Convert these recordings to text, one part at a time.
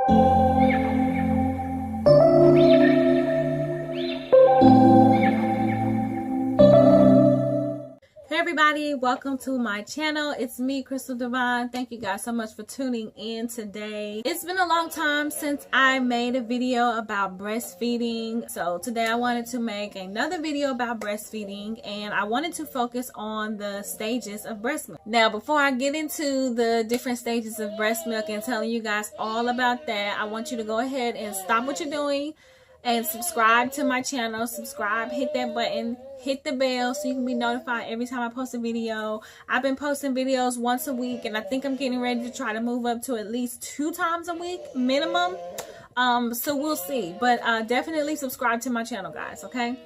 Hey everybody, welcome to my channel. It's me, Crystal Divine. Thank you guys so much for tuning in today. It's been a long time since I made a video about breastfeeding, so today I wanted to make another video about breastfeeding, and I wanted to focus on the stages of breast milk. Now, before I get into the different stages of breast milk and telling you guys all about that, I want you to go ahead and stop what you're doing and subscribe to my channel. Subscribe, hit that button, hit the bell so you can be notified every time I post a video. I've been posting videos once a week, and I think I'm getting ready to try to move up to at least 2 times a week minimum. So we'll see, but definitely subscribe to my channel, guys. Okay.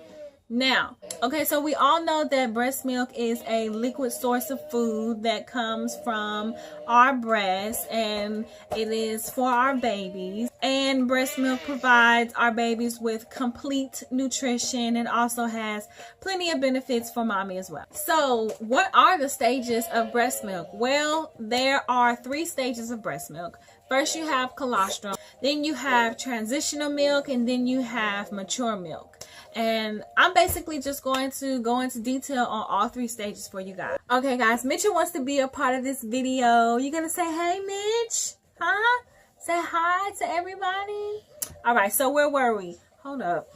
Now, okay, so we all know that breast milk is a liquid source of food that comes from our breasts, and it is for our babies. And breast milk provides our babies with complete nutrition and also has plenty of benefits for mommy as well. So what are the stages of breast milk? Well, there are 3 stages of breast milk. First, you have colostrum, then you have transitional milk, and then you have mature milk. And I'm basically just going to go into detail on all 3 stages for you guys. Okay, guys, Mitchell wants to be a part of this video. You gonna say, hey, Mitch? Huh? Say hi to everybody. All right, so where were we? Hold up.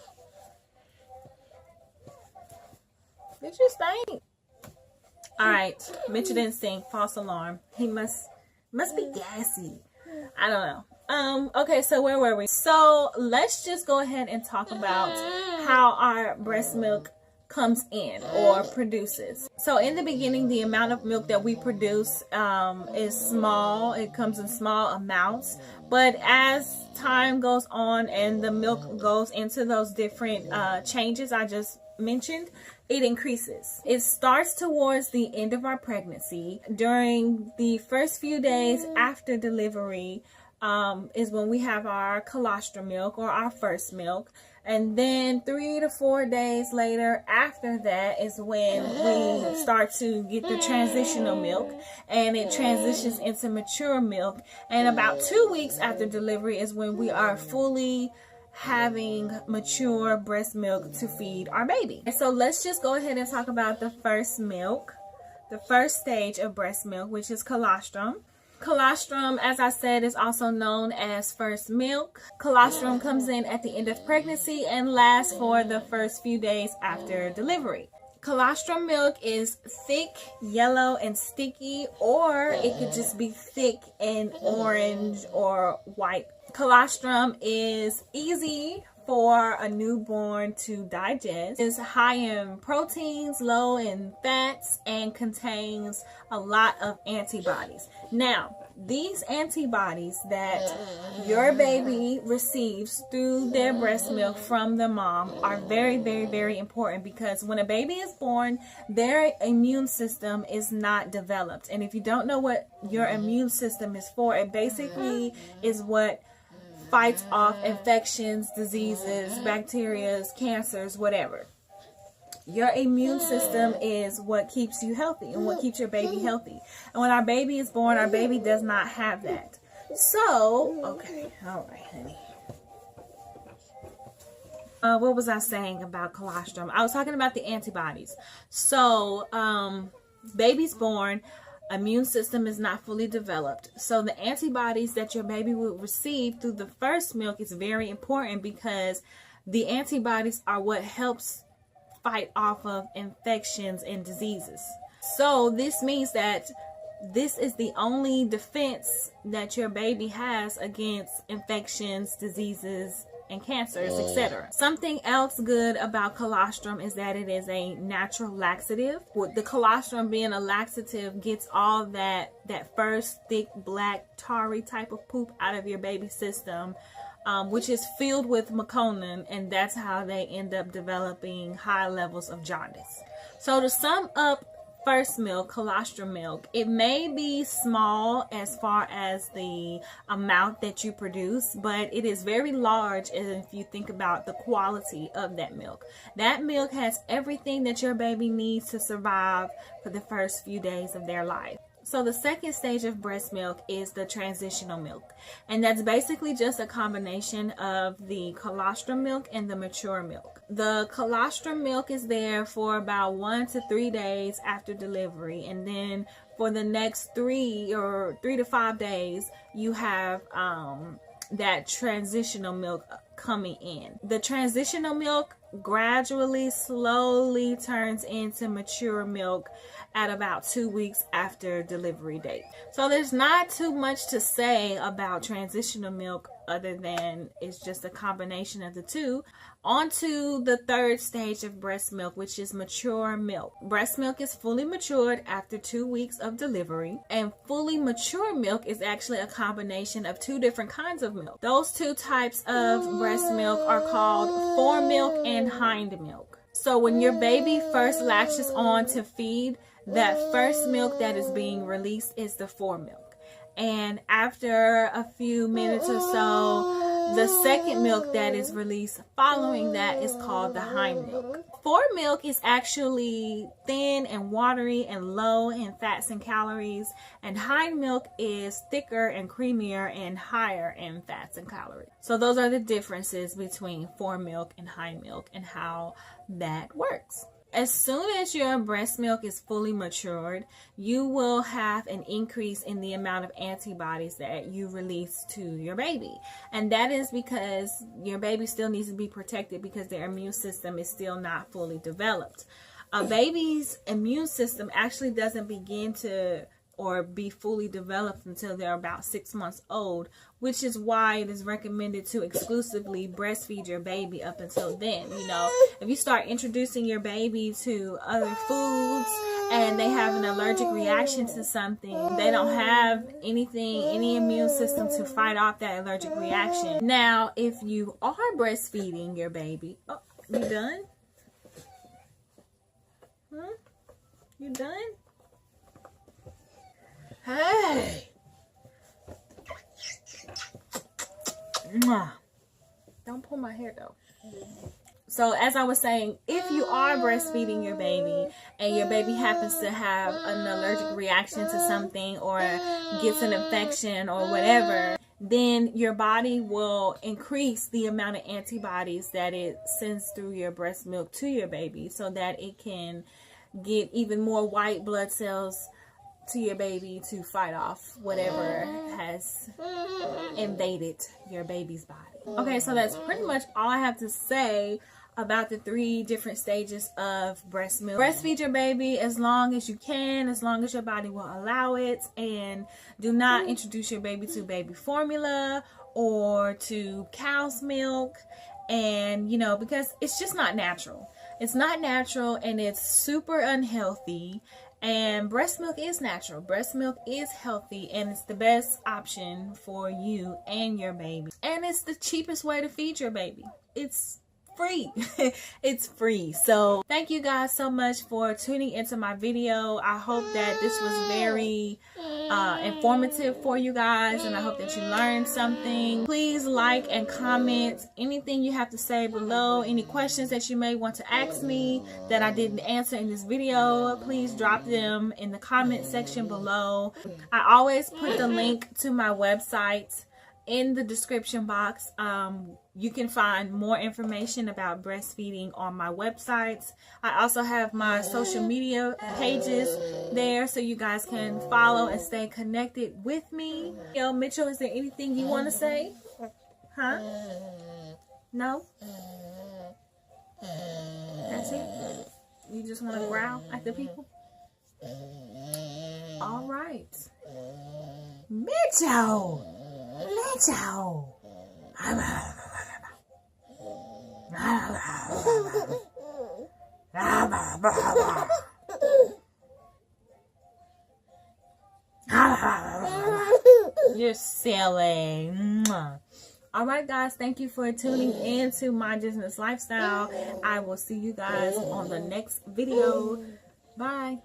Did you stink? All right, Mitchell didn't stink. False alarm. He must be gassy. I don't know. Okay, so where were we? So let's just go ahead and talk about how our breast milk comes in or produces. So in the beginning, the amount of milk that we produce is small. It comes in small amounts, but as time goes on and the milk goes into those different changes I just mentioned, it increases. It starts towards the end of our pregnancy. During the first few days after delivery is when we have our colostrum milk or our first milk, and then 3 to 4 days later after that is when we start to get the transitional milk, and it transitions into mature milk, and about 2 weeks after delivery is when we are fully having mature breast milk to feed our baby. And so let's just go ahead and talk about the first milk, the first stage of breast milk, which is colostrum. Colostrum, as I said, is also known as first milk. Colostrum comes in at the end of pregnancy and lasts for the first few days after delivery. Colostrum milk is thick, yellow, and sticky, or it could just be thick and orange or white. Colostrum is easy for a newborn to digest. It's high in proteins, low in fats, and contains a lot of antibodies. Now, these antibodies that your baby receives through their breast milk from the mom are very, very, very important, because when a baby is born, their immune system is not developed. And if you don't know what your immune system is for, it basically is what fights off infections, diseases, bacteria, cancers, whatever. Your immune system is what keeps you healthy and what keeps your baby healthy. And when our baby is born, our baby does not have that. So, okay, all right, honey. What was I saying about colostrum? I was talking about the antibodies. So, baby's born, immune system is not fully developed. So the antibodies that your baby will receive through the first milk is very important, because the antibodies are what helps fight off of infections and diseases. So this means that this is the only defense that your baby has against infections, diseases, and cancers, etc. Something else good about colostrum is that it is a natural laxative. With the colostrum being a laxative, gets all that first thick, black, tarry type of poop out of your baby's system, which is filled with meconium, and that's how they end up developing high levels of jaundice. So to sum up first milk, colostrum milk, it may be small as far as the amount that you produce, but it is very large if you think about the quality of that milk. That milk has everything that your baby needs to survive for the first few days of their life. So the second stage of breast milk is the transitional milk. And that's basically just a combination of the colostrum milk and the mature milk. The colostrum milk is there for about 1 to 3 days after delivery. And then for the next 3 to 5 days, you have that transitional milk coming in. The transitional milk gradually, slowly turns into mature milk at about 2 weeks after delivery date. So there's not too much to say about transitional milk other than it's just a combination of the two. On to the third stage of breast milk, which is mature milk. Breast milk is fully matured after 2 weeks of delivery, and fully mature milk is actually a combination of 2 different kinds of milk. Those 2 types of breast milk are called fore milk and hind milk. So when your baby first latches on to feed, that first milk that is being released is the fore milk. And after a few minutes or so, the second milk that is released following that is called the hind milk. Fore milk is actually thin and watery and low in fats and calories, and hind milk is thicker and creamier and higher in fats and calories. So those are the differences between fore milk and hind milk and how that works. As soon as your breast milk is fully matured, you will have an increase in the amount of antibodies that you release to your baby. And that is because your baby still needs to be protected because their immune system is still not fully developed. A baby's immune system actually doesn't begin to or be fully developed until they're about 6 months old, which is why it is recommended to exclusively breastfeed your baby up until then. You know, if you start introducing your baby to other foods and they have an allergic reaction to something, they don't have any immune system to fight off that allergic reaction. Now, if you are breastfeeding your baby, oh, you done? You done? Hey! Don't pull my hair though. So as I was saying, if you are breastfeeding your baby and your baby happens to have an allergic reaction to something or gets an infection or whatever, then your body will increase the amount of antibodies that it sends through your breast milk to your baby so that it can get even more white blood cells to your baby to fight off whatever has invaded your baby's body. Okay, so that's pretty much all I have to say about the 3 different stages of breast milk. Breastfeed your baby as long as you can, as long as your body will allow it, and do not introduce your baby to baby formula or to cow's milk, and you know, because it's just not natural. It's not natural and it's super unhealthy. And breast milk is natural. Breast milk is healthy and it's the best option for you and your baby. And it's the cheapest way to feed your baby. It's free. It's free. So thank you guys so much for tuning into my video. I hope that this was very informative for you guys, and I hope that you learned something. Please like and comment anything you have to say below. Any questions that you may want to ask me that I didn't answer in this video, please drop them in the comment section below. I always put the link to my website in the description box. You can find more information about breastfeeding on my website. I also have my social media pages there so you guys can follow and stay connected with me. Yo, Mitchell, is there anything you want to say? Huh? No? That's it? You just want to growl at the people? All right. Mitchell! Mitchell! You're silly. All right, guys, thank you for tuning in to My Business Lifestyle. I will see you guys on the next video. Bye.